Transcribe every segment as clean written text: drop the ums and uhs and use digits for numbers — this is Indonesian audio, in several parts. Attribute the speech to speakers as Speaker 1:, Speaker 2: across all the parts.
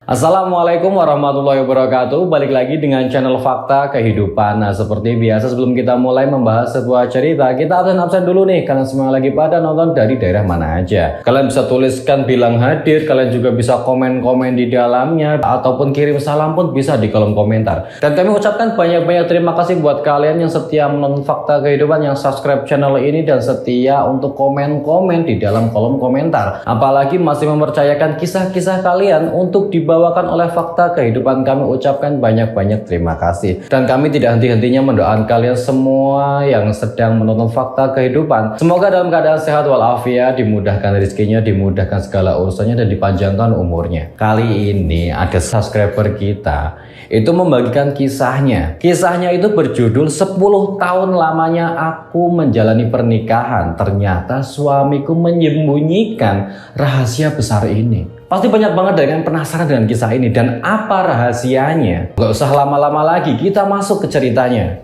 Speaker 1: Assalamualaikum warahmatullahi wabarakatuh. Balik lagi dengan channel Fakta Kehidupan. Nah, seperti biasa sebelum kita mulai membahas sebuah cerita, kita absen dulu nih. Kalian semua lagi pada nonton dari daerah mana aja. Kalian bisa tuliskan bilang hadir, kalian juga bisa komen-komen di dalamnya, ataupun kirim salam pun bisa di kolom komentar. Dan kami ucapkan banyak-banyak terima kasih buat kalian yang setia menonton Fakta Kehidupan, yang subscribe channel ini dan setia untuk komen-komen di dalam kolom komentar. Apalagi masih mempercayakan kisah-kisah kalian untuk dibawakan oleh Fakta Kehidupan. Kami ucapkan banyak-banyak terima kasih. Dan kami tidak henti-hentinya mendoakan kalian semua yang sedang menonton Fakta Kehidupan, semoga dalam keadaan sehat walafiat, dimudahkan rezekinya, dimudahkan segala urusannya, dan dipanjangkan umurnya. Kali ini ada subscriber kita itu membagikan kisahnya. Kisahnya itu berjudul 10 tahun lamanya aku menjalani pernikahan, ternyata suamiku menyembunyikan rahasia besar ini. Pasti banyak banget dengan penasaran dengan kisah ini dan apa rahasianya. Gak usah lama-lama lagi, kita masuk ke ceritanya.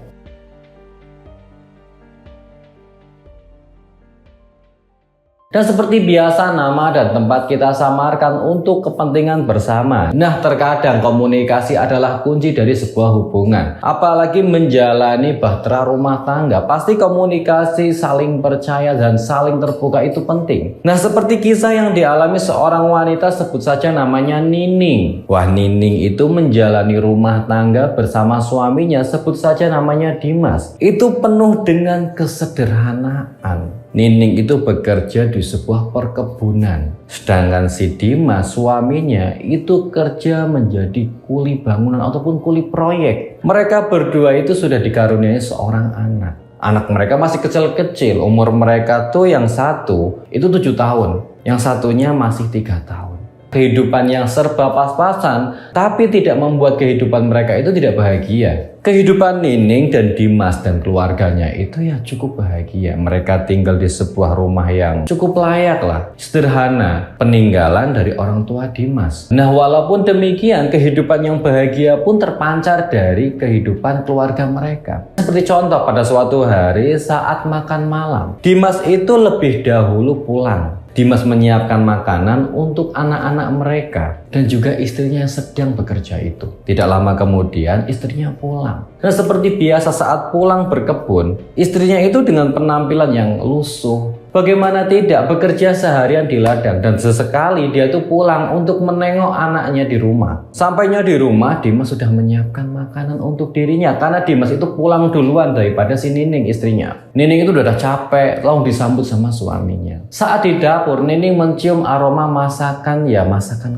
Speaker 1: Dan seperti biasa, nama dan tempat kita samarkan untuk kepentingan bersama. Nah, terkadang komunikasi adalah kunci dari sebuah hubungan. Apalagi menjalani bahtera rumah tangga, pasti komunikasi, saling percaya dan saling terbuka itu penting. Nah, seperti kisah yang dialami seorang wanita, sebut saja namanya Nining. Wah, Nining itu menjalani rumah tangga bersama suaminya, sebut saja namanya Dimas. Itu penuh dengan kesederhanaan. Nining itu bekerja di sebuah perkebunan, sedangkan si Dimas suaminya itu kerja menjadi kuli bangunan ataupun kuli proyek. Mereka berdua itu sudah dikaruniai seorang anak. Anak mereka masih kecil-kecil, umur mereka tuh yang satu itu 7 tahun, yang satunya masih 3 tahun. Kehidupan yang serba pas-pasan, tapi tidak membuat kehidupan mereka itu tidak bahagia. Kehidupan Nining dan Dimas dan keluarganya itu ya cukup bahagia. Mereka tinggal di sebuah rumah yang cukup layak lah, sederhana, peninggalan dari orang tua Dimas. Nah, walaupun demikian, kehidupan yang bahagia pun terpancar dari kehidupan keluarga mereka. Seperti contoh, pada suatu hari saat makan malam, Dimas itu lebih dahulu pulang. Dimas menyiapkan makanan untuk anak-anak mereka dan juga istrinya yang sedang bekerja itu. Tidak lama kemudian istrinya pulang. Dan seperti biasa saat pulang berkebun, istrinya itu dengan penampilan yang lusuh, bagaimana tidak, bekerja seharian di ladang, dan sesekali dia tuh pulang untuk menengok anaknya di rumah. Sampainya di rumah, Dimas sudah menyiapkan makanan untuk dirinya karena Dimas itu pulang duluan daripada si Nining istrinya. Nining itu udah capek, lalu disambut sama suaminya. Saat di dapur, Nining mencium aroma masakan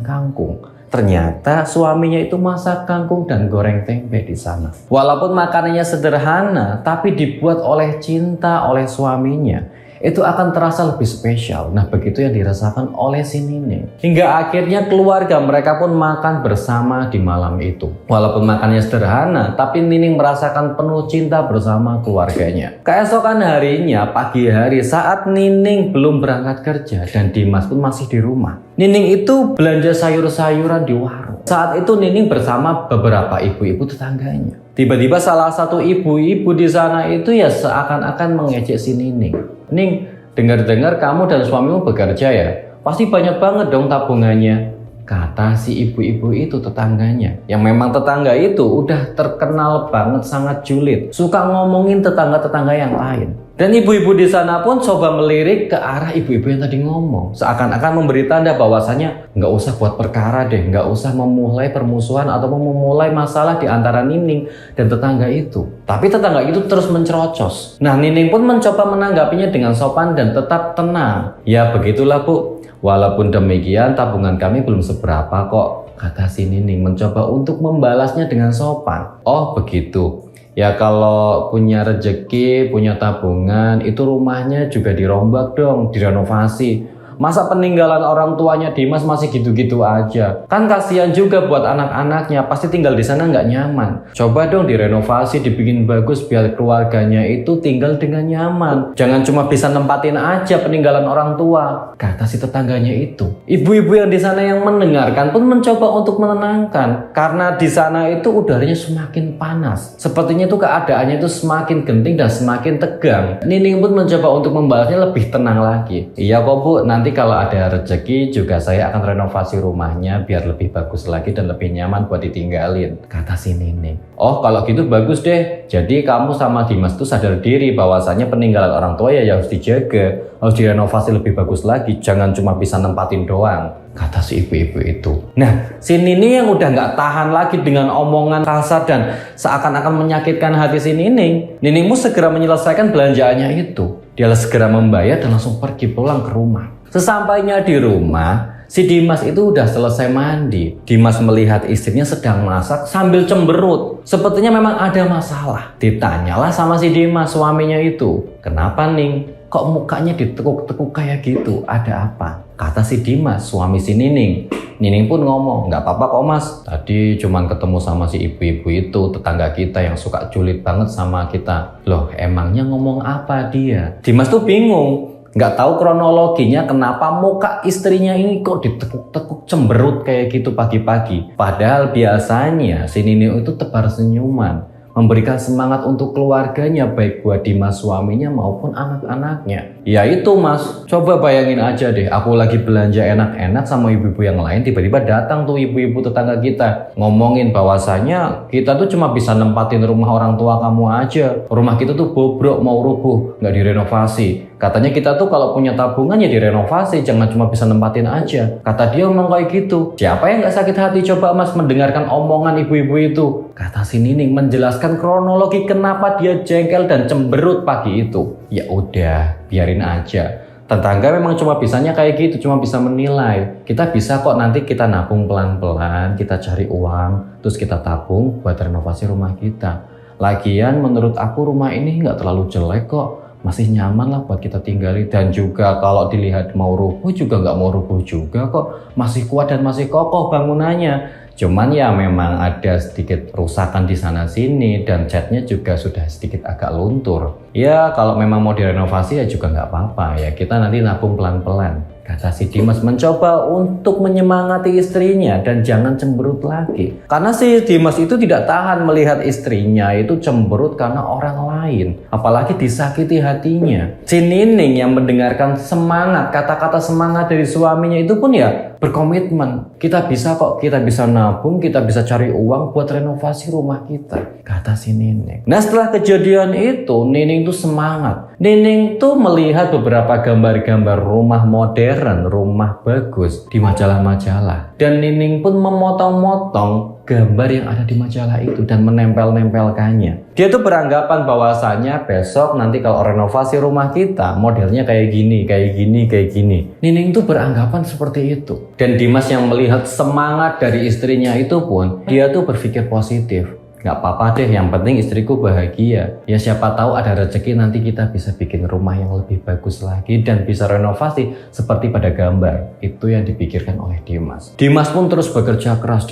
Speaker 1: kangkung. Ternyata suaminya itu masak kangkung dan goreng tempe di sana. Walaupun makanannya sederhana, tapi dibuat oleh cinta oleh suaminya, itu akan terasa lebih spesial. Nah, begitu yang dirasakan oleh si Nining. Hingga akhirnya keluarga mereka pun makan bersama di malam itu. Walaupun makannya sederhana, tapi Nining merasakan penuh cinta bersama keluarganya. Keesokan harinya, pagi hari, saat Nining belum berangkat kerja dan Dimas pun masih di rumah, Nining itu belanja sayur-sayuran di warung. Saat itu Nining bersama beberapa ibu-ibu tetangganya. Tiba-tiba salah satu ibu-ibu di sana itu ya seakan-akan mengejek si Nining. Ning, dengar-dengar kamu dan suamimu bekerja ya? Pasti banyak banget dong tabungannya, kata si ibu-ibu itu tetangganya. Yang memang tetangga itu udah terkenal banget sangat julid, suka ngomongin tetangga-tetangga yang lain. Dan ibu-ibu di sana pun coba melirik ke arah ibu-ibu yang tadi ngomong, seakan-akan memberi tanda bahwasanya nggak usah buat perkara deh, nggak usah memulai permusuhan atau memulai masalah di antara Nining dan tetangga itu. Tapi tetangga itu terus mencerocos. Nah, Nining pun mencoba menanggapinya dengan sopan dan tetap tenang. Ya begitulah Bu, walaupun demikian tabungan kami belum seberapa kok, kata si Nining mencoba untuk membalasnya dengan sopan. Oh begitu. Ya kalau punya rezeki, punya tabungan, itu rumahnya juga dirombak dong, direnovasi. Masa peninggalan orang tuanya Dimas masih gitu-gitu aja? Kan kasihan juga buat anak-anaknya, pasti tinggal di sana nggak nyaman. Coba dong direnovasi, dibikin bagus biar keluarganya itu tinggal dengan nyaman. Jangan cuma bisa nempatin aja peninggalan orang tua, kata si tetangganya itu. Ibu-ibu yang di sana yang mendengarkan pun mencoba untuk menenangkan, karena di sana itu udaranya semakin panas. Sepertinya tuh keadaannya itu semakin genting dan semakin tegang. Nining pun mencoba untuk membalasnya lebih tenang lagi. Iya kok Bu, nanti nanti kalau ada rezeki juga saya akan renovasi rumahnya biar lebih bagus lagi dan lebih nyaman buat ditinggalin, kata si Nining. Oh kalau gitu bagus deh, jadi kamu sama Dimas tuh sadar diri bahwasannya peninggalan orang tua ya harus dijaga, harus direnovasi lebih bagus lagi, jangan cuma bisa nempatin doang, kata si ibu-ibu itu. Nah, si Nining yang udah nggak tahan lagi dengan omongan kasar dan seakan-akan menyakitkan hati si Nining, Nining pun segera menyelesaikan belanjaannya itu. Dia segera membayar dan langsung pergi pulang ke rumah. Sesampainya di rumah, si Dimas itu udah selesai mandi. Dimas melihat istrinya sedang masak sambil cemberut. Sepertinya memang ada masalah. Ditanyalah sama si Dimas, suaminya itu, kenapa Ning? Kok mukanya ditekuk-tekuk kayak gitu? Ada apa? Kata si Dimas, suami si Nining. Nining pun ngomong, nggak apa-apa kok mas. Tadi cuman ketemu sama si ibu-ibu itu, tetangga kita yang suka julid banget sama kita. Loh, emangnya ngomong apa dia? Dimas tuh bingung. Nggak tahu kronologinya kenapa muka istrinya ini kok ditekuk-tekuk cemberut kayak gitu pagi-pagi. Padahal biasanya si Nining itu tebar senyuman, memberikan semangat untuk keluarganya, baik buat Dimas suaminya maupun anak-anaknya. Ya itu mas, coba bayangin aja deh, aku lagi belanja enak-enak sama ibu-ibu yang lain, tiba-tiba datang tuh ibu-ibu tetangga kita ngomongin bahwasanya kita tuh cuma bisa nempatin rumah orang tua kamu aja, rumah kita tuh bobrok mau rubuh, nggak direnovasi. Katanya kita tuh kalau punya tabungan ya direnovasi, jangan cuma bisa nempatin aja. Kata dia ngomong kayak gitu. Siapa yang gak sakit hati coba mas mendengarkan omongan ibu-ibu itu? Kata si Nining menjelaskan kronologi kenapa dia jengkel dan cemberut pagi itu. Ya udah, biarin aja. Tetangga memang cuma bisanya kayak gitu, cuma bisa menilai. Kita bisa kok nanti kita nabung pelan-pelan, kita cari uang, terus kita tabung buat renovasi rumah kita. Lagian menurut aku rumah ini nggak terlalu jelek kok. Masih nyaman lah buat kita tinggali, dan juga kalau dilihat mau rubuh juga nggak mau rubuh juga kok, masih kuat dan masih kokoh bangunannya. Cuman ya memang ada sedikit rusakan di sana sini dan catnya juga sudah sedikit agak luntur. Ya kalau memang mau direnovasi ya juga nggak apa-apa ya, kita nanti nabung pelan-pelan. Kata si Dimas mencoba untuk menyemangati istrinya dan jangan cemberut lagi. Karena si Dimas itu tidak tahan melihat istrinya itu cemberut karena orang lain, apalagi disakiti hatinya. Si Nining yang mendengarkan semangat, kata-kata semangat dari suaminya itu pun ya berkomitmen. Kita bisa kok, kita bisa nabung, kita bisa cari uang buat renovasi rumah kita, kata si Nining. Nah setelah kejadian itu, Nining tuh semangat. Nining tuh melihat beberapa gambar-gambar rumah modern, rumah bagus di majalah-majalah. Dan Nining pun memotong-motong gambar yang ada di majalah itu dan menempel-nempelkannya. Dia tuh beranggapan bahwasanya besok nanti kalau renovasi rumah kita modelnya kayak gini, kayak gini, kayak gini. Nining tuh beranggapan seperti itu. Dan Dimas yang melihat semangat dari istrinya itu pun, dia tuh berpikir positif. Gak apa-apa deh, yang penting istriku bahagia. Ya siapa tahu ada rezeki nanti kita bisa bikin rumah yang lebih bagus lagi dan bisa renovasi seperti pada gambar. Itu yang dipikirkan oleh Dimas. Dimas pun terus bekerja keras,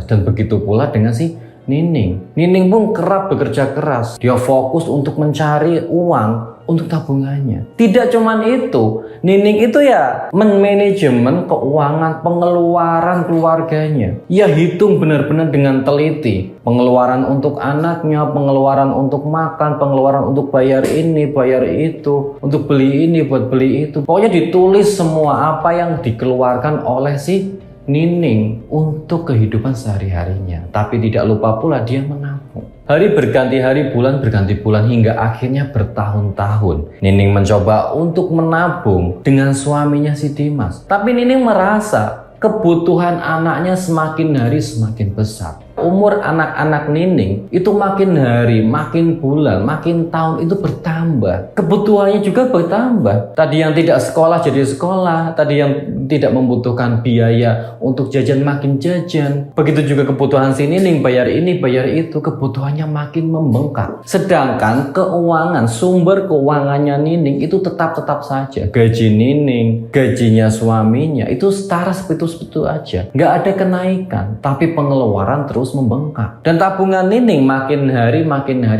Speaker 1: dan begitu pula dengan si Nining. Nining pun kerap bekerja keras. Dia fokus untuk mencari uang untuk tabungannya. Tidak cuman itu, Nining itu ya manajemen keuangan pengeluaran keluarganya. Ia hitung benar-benar dengan teliti. Pengeluaran untuk anaknya, pengeluaran untuk makan, pengeluaran untuk bayar ini, bayar itu, untuk beli ini, buat beli itu. Pokoknya ditulis semua apa yang dikeluarkan oleh si Nining untuk kehidupan sehari-harinya. Tapi tidak lupa pula dia menabung. Hari berganti hari, bulan berganti bulan, hingga akhirnya bertahun-tahun Nining mencoba untuk menabung dengan suaminya si Dimas. Tapi Nining merasa kebutuhan anaknya semakin hari semakin besar. Umur anak-anak Nining itu makin hari, makin bulan, makin tahun itu bertambah. Kebutuhannya juga bertambah. Tadi yang tidak sekolah jadi sekolah, tadi yang tidak membutuhkan biaya untuk jajan makin jajan. Begitu juga kebutuhan si Nining, bayar ini, bayar itu, kebutuhannya makin membengkak. Sedangkan keuangan, sumber keuangannya Nining itu tetap saja. Gaji Nining, gajinya suaminya itu setara seperti-seperti aja. Nggak ada kenaikan, tapi pengeluaran terus membengkak. Dan tabungan Nining makin hari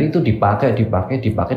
Speaker 1: itu dipakai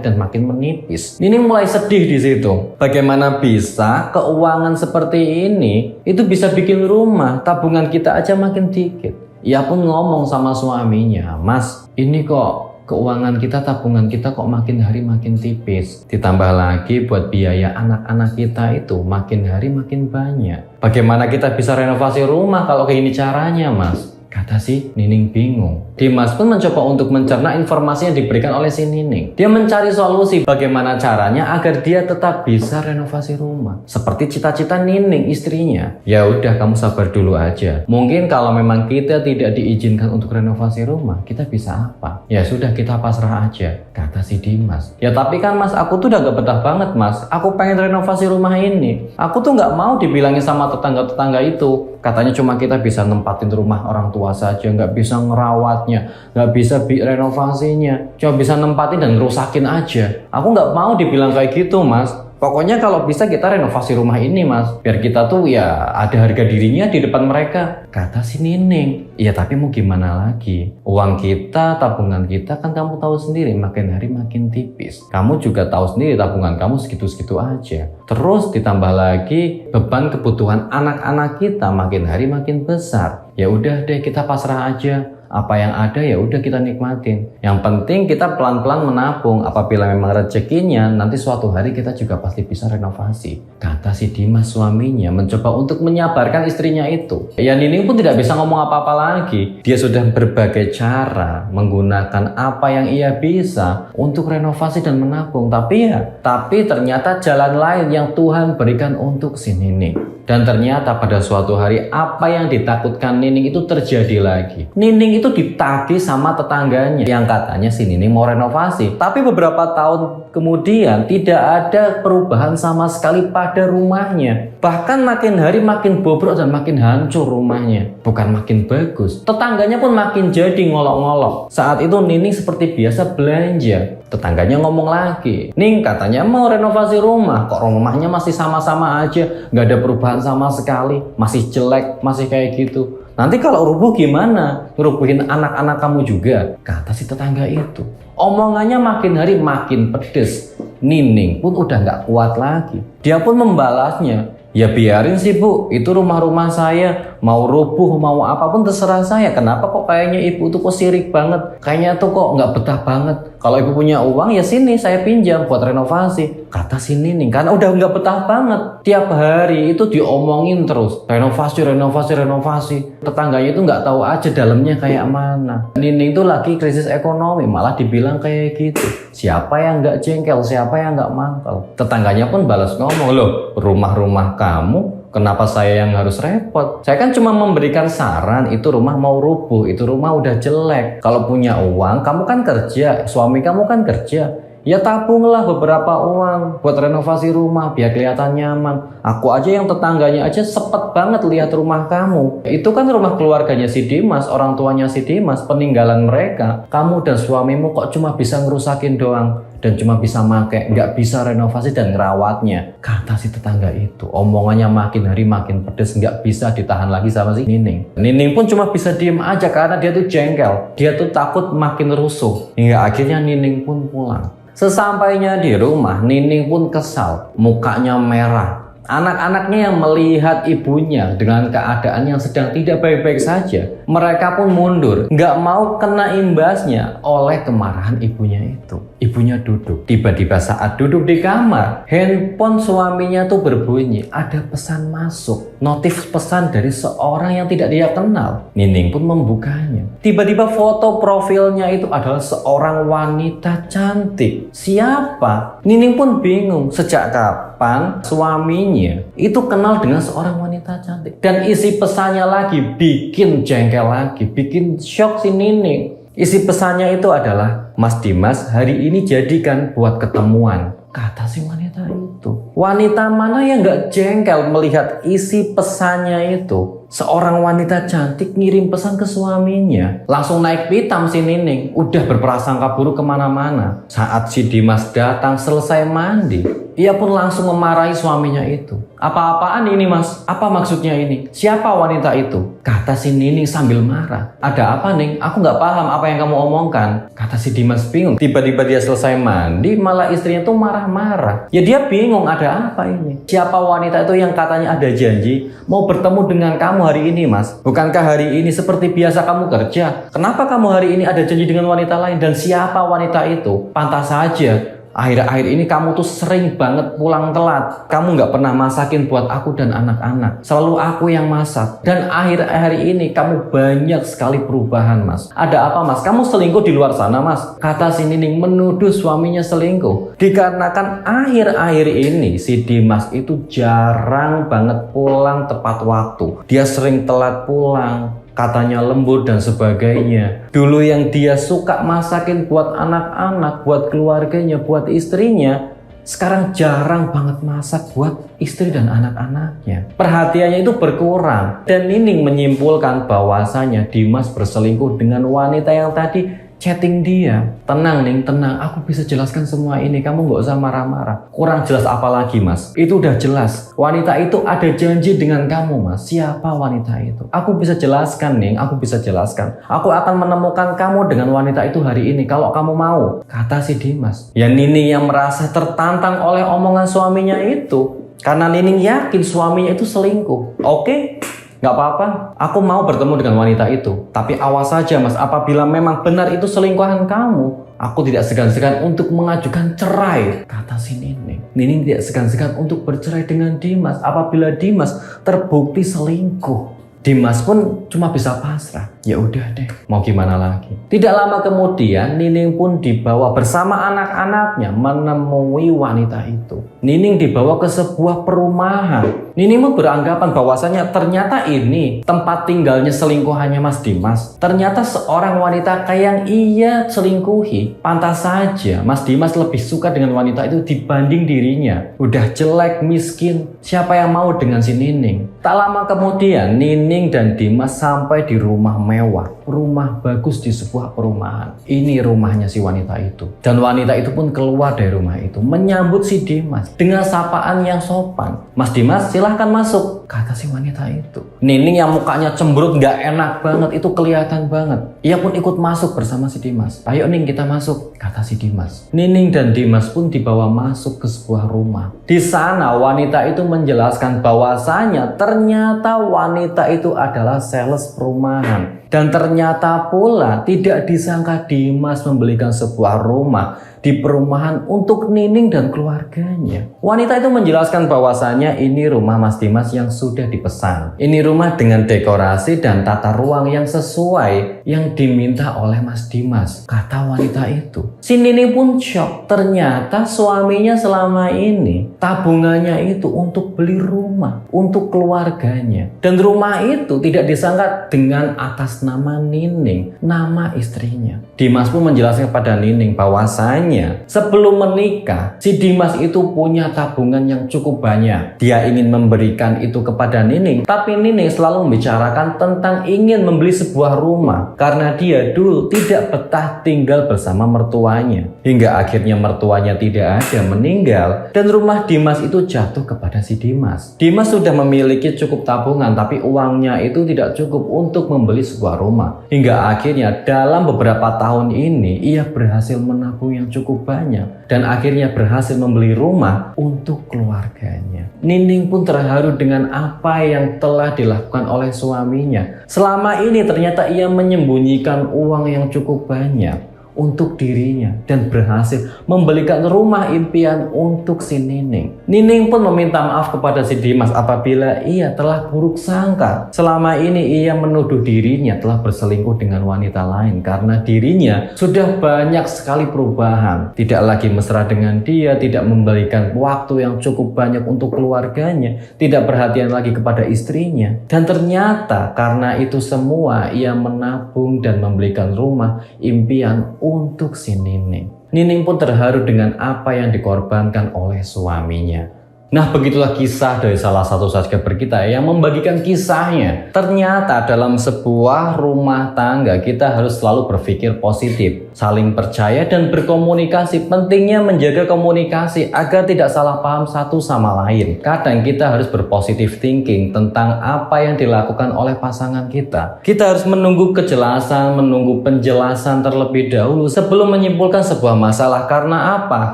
Speaker 1: dan makin menipis. Nining mulai sedih di situ. Bagaimana bisa keuangan seperti ini itu bisa bikin rumah, tabungan kita aja makin dikit. Ia pun ngomong sama suaminya, "Mas, ini kok keuangan kita, tabungan kita kok makin hari makin tipis. Ditambah lagi buat biaya anak-anak kita itu makin hari makin banyak. Bagaimana kita bisa renovasi rumah kalau kayak gini caranya, Mas? Kata si Nining bingung. Dimas pun mencoba untuk mencerna informasi yang diberikan oleh si Nining. Dia mencari solusi bagaimana caranya agar dia tetap bisa renovasi rumah. Seperti cita-cita Nining istrinya. Ya udah, kamu sabar dulu aja. Mungkin kalau memang kita tidak diizinkan untuk renovasi rumah, kita bisa apa? Ya sudah, kita pasrah aja, kata si Dimas. Ya tapi kan Mas, aku tuh udah gak betah banget Mas. Aku pengen renovasi rumah ini. Aku tuh gak mau dibilangin sama tetangga-tetangga itu. Katanya cuma kita bisa nempatin rumah orang tua saja, nggak bisa ngerawatnya, nggak bisa renovasinya, cuma bisa nempatin dan ngerusakin aja. Aku nggak mau dibilang kayak gitu, Mas. Pokoknya kalau bisa kita renovasi rumah ini, Mas. Biar kita tuh ya ada harga dirinya di depan mereka, kata si Nining. Iya tapi mau gimana lagi? Uang kita, tabungan kita kan kamu tahu sendiri makin hari makin tipis. Kamu juga tahu sendiri tabungan kamu segitu-segitu aja. Terus ditambah lagi beban kebutuhan anak-anak kita makin hari makin besar. Ya udah deh, kita pasrah aja. Apa yang ada ya udah kita nikmatin. Yang penting kita pelan-pelan menabung. Apabila memang rezekinya, nanti suatu hari kita juga pasti bisa renovasi, kata si Dimas suaminya, mencoba untuk menyabarkan istrinya itu. Ya Nining pun tidak bisa ngomong apa-apa lagi. Dia sudah berbagai cara menggunakan apa yang ia bisa untuk renovasi dan menabung. Tapi ternyata jalan lain yang Tuhan berikan untuk si Nining. Dan ternyata pada suatu hari apa yang ditakutkan Nining itu terjadi lagi. Nining itu ditagih sama tetangganya yang katanya si Nining mau renovasi. Tapi beberapa tahun kemudian tidak ada perubahan sama sekali pada rumahnya. Bahkan makin hari makin bobrok dan makin hancur rumahnya. Bukan makin bagus. Tetangganya pun makin jadi ngolok-ngolok. Saat itu Nining seperti biasa belanja. Tetangganya ngomong lagi, Ning katanya mau renovasi rumah, kok rumahnya masih sama-sama aja, nggak ada perubahan sama sekali, masih jelek, masih kayak gitu. Nanti kalau rubuh gimana? Rubuhin anak-anak kamu juga, kata si tetangga itu. Omongannya makin hari makin pedes. Nining pun udah nggak kuat lagi. Dia pun membalasnya, ya biarin sih Bu, itu rumah-rumah saya, mau rubuh, mau apapun terserah saya. Kenapa kok kayaknya ibu tuh kok sirik banget? Kayaknya tuh kok nggak betah banget. Kalau ibu punya uang ya sini saya pinjam buat renovasi, kata si Nining. Karena udah nggak betah banget. Tiap hari itu diomongin terus, renovasi, renovasi, renovasi. Tetangganya itu nggak tahu aja dalamnya kayak mana. Nining tuh lagi krisis ekonomi, malah dibilang kayak gitu. Siapa yang nggak jengkel, siapa yang nggak mangkal? Tetangganya pun balas ngomong, loh rumah-rumah kamu, kenapa saya yang harus repot? Saya kan cuma memberikan saran, itu rumah mau rubuh, itu rumah udah jelek. Kalau punya uang, kamu kan kerja, suami kamu kan kerja. Ya tabunglah beberapa uang buat renovasi rumah biar kelihatan nyaman. Aku aja yang tetangganya aja sepet banget lihat rumah kamu. Itu kan rumah keluarganya si Dimas, orang tuanya si Dimas, peninggalan mereka. Kamu dan suamimu kok cuma bisa ngerusakin doang dan cuma bisa make, nggak bisa renovasi dan ngerawatnya, kata si tetangga itu. Omongannya makin hari makin pedes, nggak bisa ditahan lagi sama si Nining. Nining pun cuma bisa diem aja karena dia tuh jengkel. Dia tuh takut makin rusuh. Hingga akhirnya Nining pun pulang. Sesampainya di rumah, Nining pun kesal, mukanya merah. Anak-anaknya yang melihat ibunya dengan keadaan yang sedang tidak baik-baik saja, mereka pun mundur, nggak mau kena imbasnya oleh kemarahan ibunya itu. Ibunya duduk, tiba-tiba saat duduk di kamar, handphone suaminya tuh berbunyi, ada pesan masuk, notif pesan dari seorang yang tidak dia kenal. Nining pun membukanya. Tiba-tiba foto profilnya itu adalah seorang wanita cantik. Siapa? Nining pun bingung, sejak kapan suaminya itu kenal dengan seorang wanita cantik. Dan isi pesannya lagi bikin jengkel lagi, bikin shock si Nining. Isi pesannya itu adalah, Mas Dimas hari ini jadikan buat ketemuan, kata si wanita itu. Wanita mana yang gak jengkel melihat isi pesannya itu? Seorang wanita cantik ngirim pesan ke suaminya. Langsung naik pitam si Nining, udah berprasangka buruk kemana-mana. Saat si Dimas datang selesai mandi, ia pun langsung memarahi suaminya itu. Apa-apaan ini Mas? Apa maksudnya ini? Siapa wanita itu? Kata si Nining sambil marah. Ada apa Ning? Aku gak paham apa yang kamu omongkan, kata si Dimas bingung. Tiba-tiba dia selesai mandi, malah istrinya tuh marah-marah. Ya dia bingung ada ada apa ini? Siapa wanita itu yang katanya ada janji mau bertemu dengan kamu hari ini, Mas? Bukankah hari ini seperti biasa kamu kerja? Kenapa kamu hari ini ada janji dengan wanita lain? Dan siapa wanita itu? Pantas saja akhir-akhir ini kamu tuh sering banget pulang telat. Kamu nggak pernah masakin buat aku dan anak-anak. Selalu aku yang masak. Dan akhir-akhir ini kamu banyak sekali perubahan, Mas. Ada apa, Mas? Kamu selingkuh di luar sana, Mas? Kata si Nining menuduh suaminya selingkuh. Dikarenakan akhir-akhir ini si Dimas itu jarang banget pulang tepat waktu. Dia sering telat pulang. Katanya lembur dan sebagainya. Dulu yang dia suka masakin buat anak-anak, buat keluarganya, buat istrinya, sekarang jarang banget masak buat istri dan anak-anaknya. Perhatiannya itu berkurang. Dan Nining menyimpulkan bahwasanya Dimas berselingkuh dengan wanita yang tadi chatting dia. Tenang Ning, tenang. Aku bisa jelaskan semua ini. Kamu gak usah marah-marah. Kurang jelas apa lagi, Mas? Itu udah jelas. Wanita itu ada janji dengan kamu, Mas. Siapa wanita itu? Aku bisa jelaskan, Ning. Aku bisa jelaskan. Aku akan menemukan kamu dengan wanita itu hari ini kalau kamu mau. Kata si Dimas. Ya Nining yang merasa tertantang oleh omongan suaminya itu. Karena Nining yakin suaminya itu selingkuh. Oke? Gak apa-apa, aku mau bertemu dengan wanita itu. Tapi awas saja, Mas, apabila memang benar itu selingkuhan kamu, aku tidak segan-segan untuk mengajukan cerai. Kata si Nining. Nining tidak segan-segan untuk bercerai dengan Dimas apabila Dimas terbukti selingkuh. Dimas pun cuma bisa pasrah. Ya udah deh, mau gimana lagi. Tidak lama kemudian Nining pun dibawa bersama anak-anaknya menemui wanita itu. Nining dibawa ke sebuah perumahan. Nining pun beranggapan bahwasanya ternyata ini tempat tinggalnya selingkuhannya Mas Dimas. Ternyata seorang wanita yang ia selingkuhi. Pantas saja Mas Dimas lebih suka dengan wanita itu dibanding dirinya. Udah jelek, miskin, siapa yang mau dengan si Nining? Tak lama kemudian Nining dan Dimas sampai di rumah mewah, rumah bagus di sebuah perumahan. Ini rumahnya si wanita itu. Dan wanita itu pun keluar dari rumah itu menyambut si Dimas dengan sapaan yang sopan. Mas Dimas, silahkan masuk, kata si wanita itu. Nining yang mukanya cemberut gak enak banget itu kelihatan banget. Ia pun ikut masuk bersama si Dimas. Ayo Ning, kita masuk, kata si Dimas. Nining dan Dimas pun dibawa masuk ke sebuah rumah. Di sana wanita itu menjelaskan bahwasanya ternyata wanita itu adalah sales perumahan. Dan ternyata pula tidak disangka Dimas membelikan sebuah rumah di perumahan untuk Nining dan keluarganya. Wanita itu menjelaskan bahwasanya ini rumah Mas Dimas yang sudah dipesan. Ini rumah dengan dekorasi dan tata ruang yang sesuai yang diminta oleh Mas Dimas, kata wanita itu. Si Nining pun shock. Ternyata suaminya selama ini tabungannya itu untuk beli rumah untuk keluarganya. Dan rumah itu tidak disangka dengan atas nama Nining, nama istrinya. Dimas pun menjelaskan kepada Nining bahwasanya sebelum menikah, si Dimas itu punya tabungan yang cukup banyak. Dia ingin memberikan itu kepada Nining, tapi Nining selalu membicarakan tentang ingin membeli sebuah rumah karena dia dulu tidak betah tinggal bersama mertuanya. Hingga akhirnya mertuanya tidak ada, meninggal, dan rumah Dimas itu jatuh kepada si Dimas. Dimas sudah memiliki cukup tabungan, tapi uangnya itu tidak cukup untuk membeli sebuah rumah. Hingga akhirnya dalam beberapa tahun ini ia berhasil menabung yang cukup banyak dan akhirnya berhasil membeli rumah untuk keluarganya. Nining pun terharu dengan apa yang telah dilakukan oleh suaminya. Selama ini ternyata ia menyembunyikan uang yang cukup banyak untuk dirinya dan berhasil membelikan rumah impian untuk si Nining. Nining pun meminta maaf kepada si Dimas apabila ia telah buruk sangka. Selama ini ia menuduh dirinya telah berselingkuh dengan wanita lain karena dirinya sudah banyak sekali perubahan. Tidak lagi mesra dengan dia, tidak memberikan waktu yang cukup banyak untuk keluarganya, tidak perhatian lagi kepada istrinya. Dan ternyata karena itu semua ia menabung dan membelikan rumah impian untuk si Nining. Nining pun terharu dengan apa yang dikorbankan oleh suaminya. Nah, begitulah kisah dari salah satu subscriber kita yang membagikan kisahnya. Ternyata dalam sebuah rumah tangga kita harus selalu berpikir positif, saling percaya dan berkomunikasi. Pentingnya menjaga komunikasi agar tidak salah paham satu sama lain. Kadang kita harus berpositif thinking tentang apa yang dilakukan oleh pasangan kita. Kita harus menunggu kejelasan, menunggu penjelasan terlebih dahulu sebelum menyimpulkan sebuah masalah. Karena apa?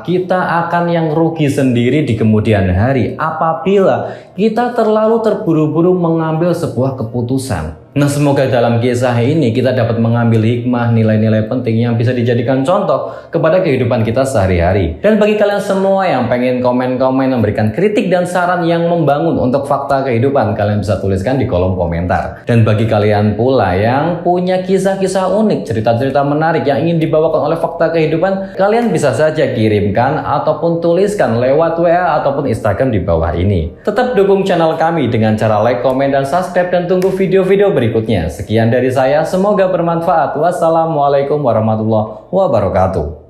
Speaker 1: Kita akan yang rugi sendiri di kemudian hari hari apabila kita terlalu terburu-buru mengambil sebuah keputusan. Nah, semoga dalam kisah ini kita dapat mengambil hikmah, nilai-nilai penting yang bisa dijadikan contoh kepada kehidupan kita sehari-hari. Dan bagi kalian semua yang pengen komen-komen, memberikan kritik dan saran yang membangun untuk fakta kehidupan, kalian bisa tuliskan di kolom komentar. Dan bagi kalian pula yang punya kisah-kisah unik, cerita-cerita menarik yang ingin dibawakan oleh fakta kehidupan, kalian bisa saja kirimkan ataupun tuliskan lewat WA ataupun Instagram di bawah ini. Tetap dukung channel kami dengan cara like, komen, dan subscribe, dan tunggu video-video berikutnya. Sekian dari saya, semoga bermanfaat. Wassalamualaikum warahmatullahi wabarakatuh.